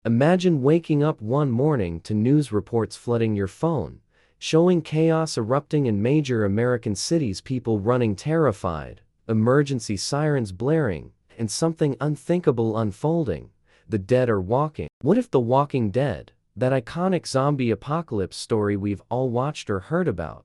Imagine waking up one morning to news reports flooding your phone, showing chaos erupting in major American cities, people running terrified, emergency sirens blaring, and something unthinkable unfolding. The dead are walking. What if The Walking Dead, that iconic zombie apocalypse story we've all watched or heard about,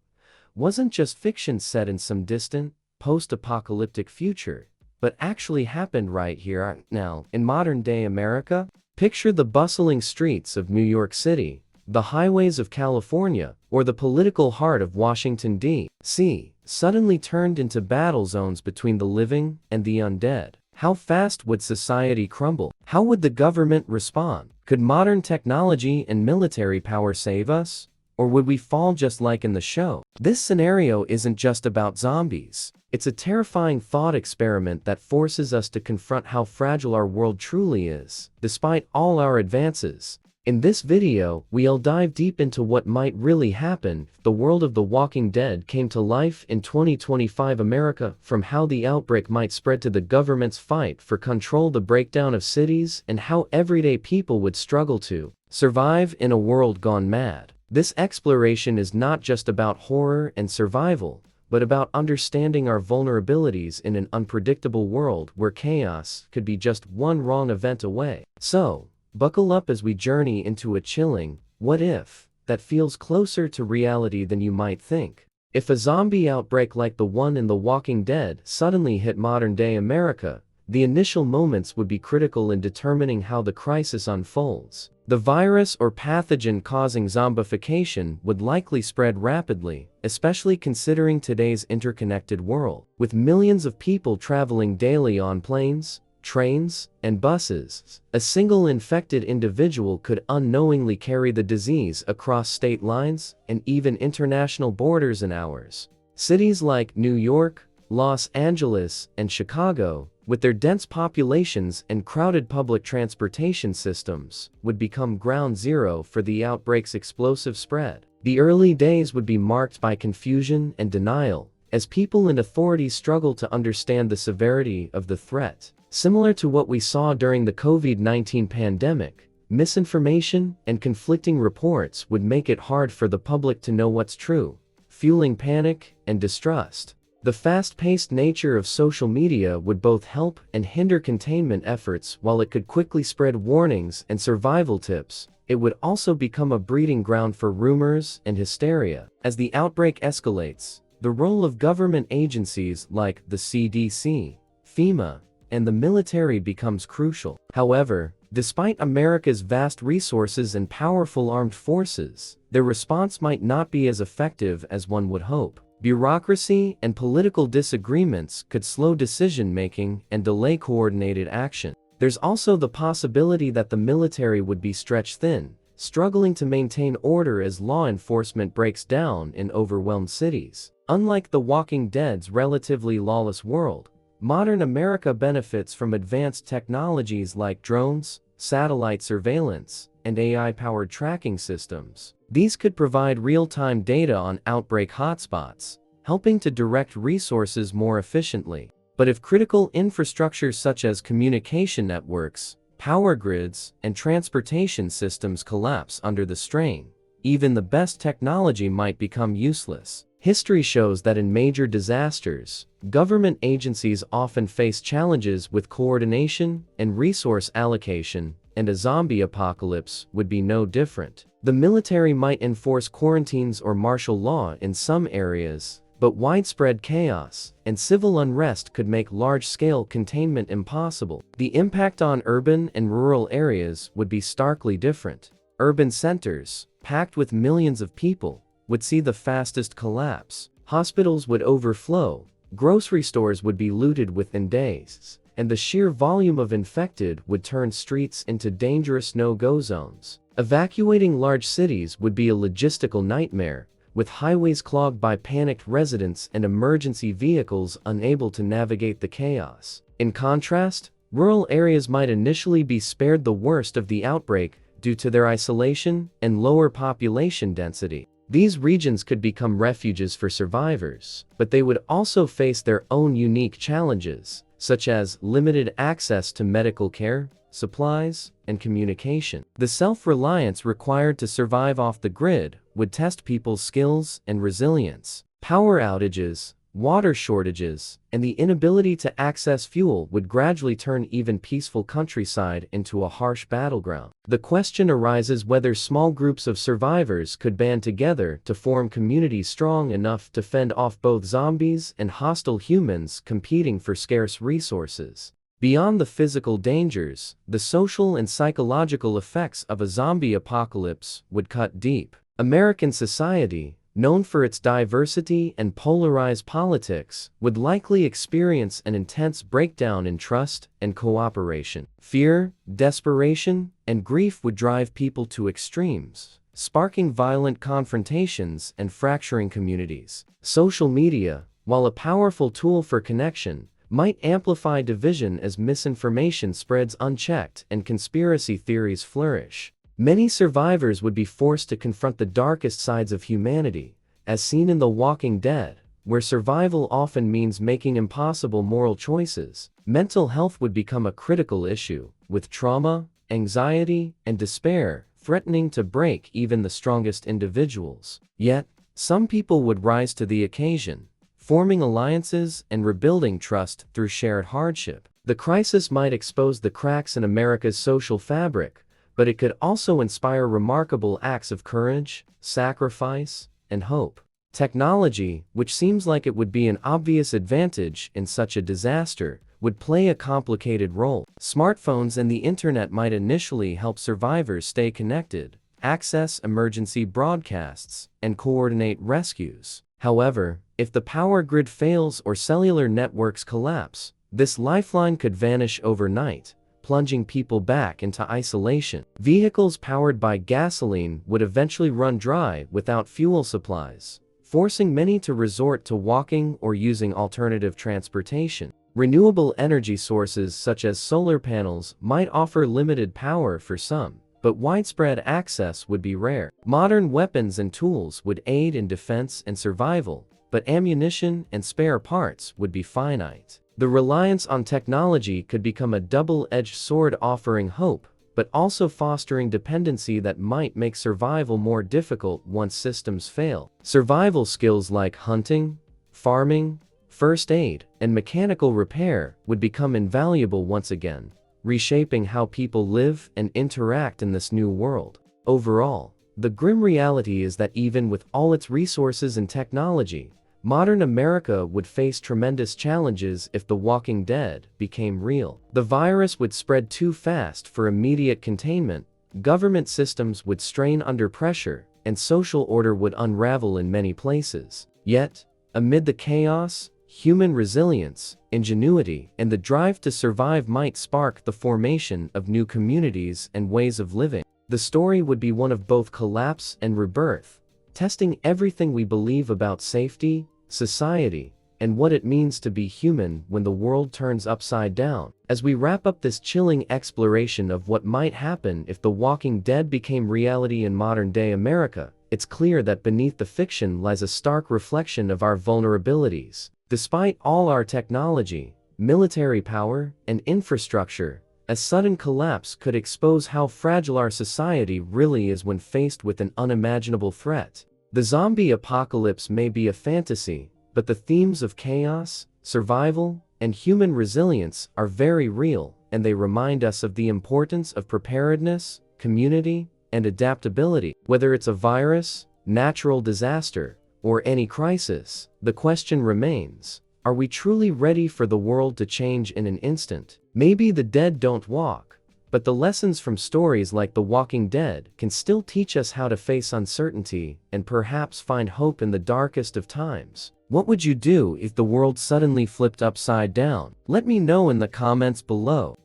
wasn't just fiction set in some distant, post-apocalyptic future, but actually happened right here, now, in modern-day America? Picture the bustling streets of New York City, the highways of California, or the political heart of Washington, D.C., suddenly turned into battle zones between the living and the undead. How fast would society crumble? How would the government respond? Could modern technology and military power save us? Or would we fall just like in the show? This scenario isn't just about zombies. It's a terrifying thought experiment that forces us to confront how fragile our world truly is, despite all our advances. In this video, we'll dive deep into what might really happen if the world of The Walking Dead came to life in 2025 America, from how the outbreak might spread to the government's fight for control, the breakdown of cities, and how everyday people would struggle to survive in a world gone mad. This exploration is not just about horror and survival, but about understanding our vulnerabilities in an unpredictable world where chaos could be just one wrong event away. So, buckle up as we journey into a chilling what if that feels closer to reality than you might think. If a zombie outbreak like the one in The Walking Dead suddenly hit modern-day America, the initial moments would be critical in determining how the crisis unfolds. The virus or pathogen causing zombification would likely spread rapidly, especially considering today's interconnected world. With millions of people traveling daily on planes, trains, and buses, a single infected individual could unknowingly carry the disease across state lines and even international borders in hours. Cities like New York, Los Angeles, and Chicago, with their dense populations and crowded public transportation systems, would become ground zero for the outbreak's explosive spread. The early days would be marked by confusion and denial, as people and authorities struggle to understand the severity of the threat. Similar to what we saw during the COVID-19 pandemic, misinformation and conflicting reports would make it hard for the public to know what's true, fueling panic and distrust. The fast-paced nature of social media would both help and hinder containment efforts. While it could quickly spread warnings and survival tips, it would also become a breeding ground for rumors and hysteria. As the outbreak escalates, the role of government agencies like the CDC, FEMA, and the military becomes crucial. However, despite America's vast resources and powerful armed forces, their response might not be as effective as one would hope. Bureaucracy and political disagreements could slow decision-making and delay coordinated action. There's also the possibility that the military would be stretched thin, struggling to maintain order as law enforcement breaks down in overwhelmed cities. Unlike The Walking Dead's relatively lawless world, modern America benefits from advanced technologies like drones, satellite surveillance, and AI-powered tracking systems. These could provide real-time data on outbreak hotspots, helping to direct resources more efficiently. But if critical infrastructure such as communication networks, power grids, and transportation systems collapse under the strain, even the best technology might become useless. History shows that in major disasters, government agencies often face challenges with coordination and resource allocation, and a zombie apocalypse would be no different. The military might enforce quarantines or martial law in some areas, but widespread chaos and civil unrest could make large-scale containment impossible. The impact on urban and rural areas would be starkly different. Urban centers, packed with millions of people, would see the fastest collapse. Hospitals would overflow, grocery stores would be looted within days, and the sheer volume of infected would turn streets into dangerous no-go zones. Evacuating large cities would be a logistical nightmare, with highways clogged by panicked residents and emergency vehicles unable to navigate the chaos. In contrast, rural areas might initially be spared the worst of the outbreak due to their isolation and lower population density. These regions could become refuges for survivors, but they would also face their own unique challenges, such as limited access to medical care, supplies, and communication. The self-reliance required to survive off the grid would test people's skills and resilience. Power outages, water shortages, and the inability to access fuel would gradually turn even peaceful countryside into a harsh battleground. The question arises whether small groups of survivors could band together to form communities strong enough to fend off both zombies and hostile humans competing for scarce resources. Beyond the physical dangers, the social and psychological effects of a zombie apocalypse would cut deep. American society, known for its diversity and polarized politics, would likely experience an intense breakdown in trust and cooperation. Fear, desperation, and grief would drive people to extremes, sparking violent confrontations and fracturing communities. Social media, while a powerful tool for connection, might amplify division as misinformation spreads unchecked and conspiracy theories flourish. Many survivors would be forced to confront the darkest sides of humanity, as seen in The Walking Dead, where survival often means making impossible moral choices. Mental health would become a critical issue, with trauma, anxiety, and despair threatening to break even the strongest individuals. Yet, some people would rise to the occasion, forming alliances and rebuilding trust through shared hardship. The crisis might expose the cracks in America's social fabric, but it could also inspire remarkable acts of courage, sacrifice, and hope. Technology, which seems like it would be an obvious advantage in such a disaster, would play a complicated role. Smartphones and the internet might initially help survivors stay connected, access emergency broadcasts, and coordinate rescues. However, if the power grid fails or cellular networks collapse, this lifeline could vanish overnight, plunging people back into isolation. Vehicles powered by gasoline would eventually run dry without fuel supplies, forcing many to resort to walking or using alternative transportation. Renewable energy sources such as solar panels might offer limited power for some, but widespread access would be rare. Modern weapons and tools would aid in defense and survival, but ammunition and spare parts would be finite. The reliance on technology could become a double-edged sword, offering hope, but also fostering dependency that might make survival more difficult once systems fail. Survival skills like hunting, farming, first aid, and mechanical repair would become invaluable once again, reshaping how people live and interact in this new world. Overall, the grim reality is that even with all its resources and technology, modern America would face tremendous challenges if The Walking Dead became real. The virus would spread too fast for immediate containment, government systems would strain under pressure, and social order would unravel in many places. Yet, amid the chaos, human resilience, ingenuity, and the drive to survive might spark the formation of new communities and ways of living. The story would be one of both collapse and rebirth, testing everything we believe about safety, society, and what it means to be human when the world turns upside down. As we wrap up this chilling exploration of what might happen if The Walking Dead became reality in modern-day America, it's clear that beneath the fiction lies a stark reflection of our vulnerabilities. Despite all our technology, military power, and infrastructure, a sudden collapse could expose how fragile our society really is when faced with an unimaginable threat. The zombie apocalypse may be a fantasy, but the themes of chaos, survival, and human resilience are very real, and they remind us of the importance of preparedness, community, and adaptability. Whether it's a virus, natural disaster, or any crisis, the question remains: are we truly ready for the world to change in an instant? Maybe the dead don't walk, but the lessons from stories like The Walking Dead can still teach us how to face uncertainty and perhaps find hope in the darkest of times. What would you do if the world suddenly flipped upside down? Let me know in the comments below.